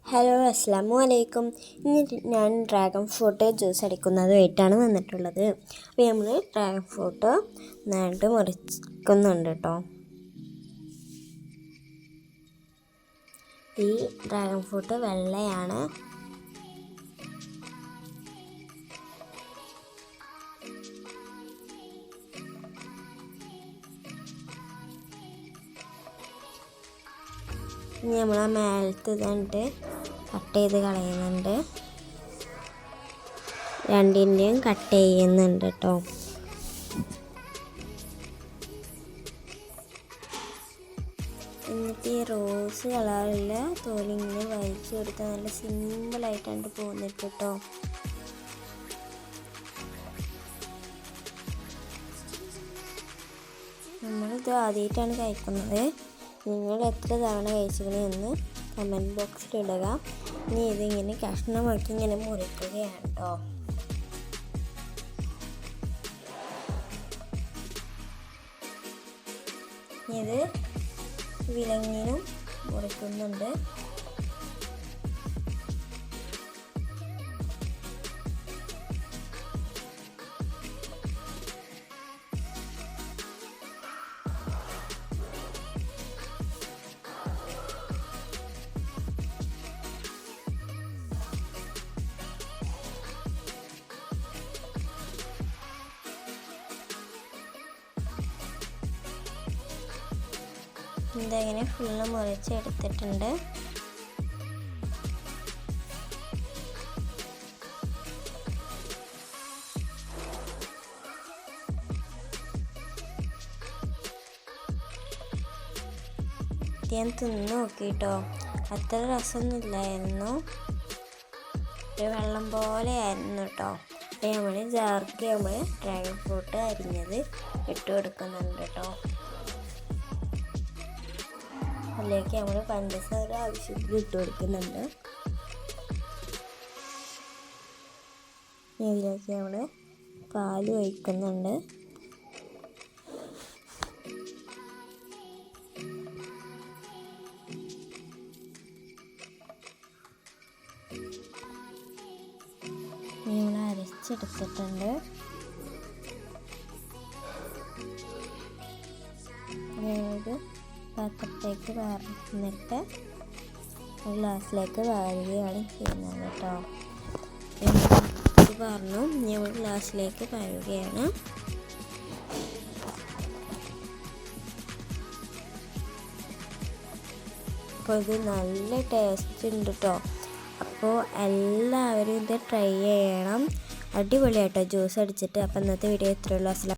Hello അസ്സലാമു അലൈക്കും. ഇന്ന് ഞാൻ ഡ്രാഗൺ ഫ്രൂട്ട് ജ്യൂസ് അടിക്കുന്നതുമായിട്ടാണ് വന്നിട്ടുള്ളത്. അപ്പോൾ നമ്മൾ ഡ്രാഗൺ ഫ്രൂട്ട് നന്നായിട്ട് മുറിക്കുന്നുണ്ട് കേട്ടോ. ഈ ഡ്രാഗൺ ഫ്രൂട്ട് വെള്ളയാണ്. ഇനി നമ്മൾ ആ മേലത്ത് ഇതുണ്ട് കട്ട് ചെയ്ത് കളയുന്നുണ്ട്. രണ്ടിൻ്റെയും കട്ട് ചെയ്യുന്നുണ്ട് കേട്ടോ. എന്നിട്ട് ഈ റോസ് കളറിൽ തോലിങ്ങനെ വലിച്ചു കൊടുത്താൽ നല്ല സിമ്പിളായിട്ടാണ് പോകുന്നിട്ട് കേട്ടോ. നമ്മളിത് ആദ്യമായിട്ടാണ് കഴിക്കുന്നത്. നിങ്ങൾ എത്ര തവണ കഴിച്ചിരിക്കണമെന്ന് കമൻറ്റ് ബോക്സിൽ ഇടുക. ഇനി ഇതിങ്ങനെ കഷ്ണമാക്കി ഇങ്ങനെ മുറിക്കുകയാണ് കേട്ടോ. ഇത് വിലങ്ങിനും മുറിക്കുന്നുണ്ട്. ഇതങ്ങനെ ഫുള്ള് മുറിച്ചെടുത്തിട്ടുണ്ട്. ഞാൻ തിന്ന് നോക്കിട്ടോ, അത്ര രസമൊന്നുമില്ലായിരുന്നു. ഒരു വെള്ളം പോലെ ആയിരുന്നു കേട്ടോ. അപ്പോൾ നമ്മൾ ജാർക്ക് നമ്മൾ ഡ്രാഗൺ ഫ്രൂട്ട് അരിഞ്ഞത് ഇട്ട് കൊടുക്കുന്നുണ്ട് കേട്ടോ. അതിലേക്ക് നമ്മൾ പഞ്ചസാര ആവശ്യത്തിന് ഇട്ട് കൊടുക്കുന്നുണ്ട്. ഇതിലേക്ക് നമ്മൾ പാൽ ഒഴിക്കുന്നുണ്ട്. നമ്മൾ അരച്ചെടുത്തിട്ടുണ്ട്. ഇത് പാത്രത്തേക്ക് പകർന്നിട്ട് ഗ്ലാസ്സിലേക്ക് പകരുകയാണ് ചെയ്യുന്നത് കേട്ടോ. ഇത് പറഞ്ഞു നമ്മൾ ഗ്ലാസ്സിലേക്ക് പകരുകയാണ്. അപ്പോൾ ഇത് നല്ല ടേസ്റ്റ് ഉണ്ട് കേട്ടോ. അപ്പോൾ എല്ലാവരും ഇത് ട്രൈ ചെയ്യണം. അടിപൊളിയാട്ടോ ജ്യൂസ് അടിച്ചിട്ട്. അപ്പോൾ ഇന്നത്തെ വീഡിയോ ഇത്രയുള്ളൂ.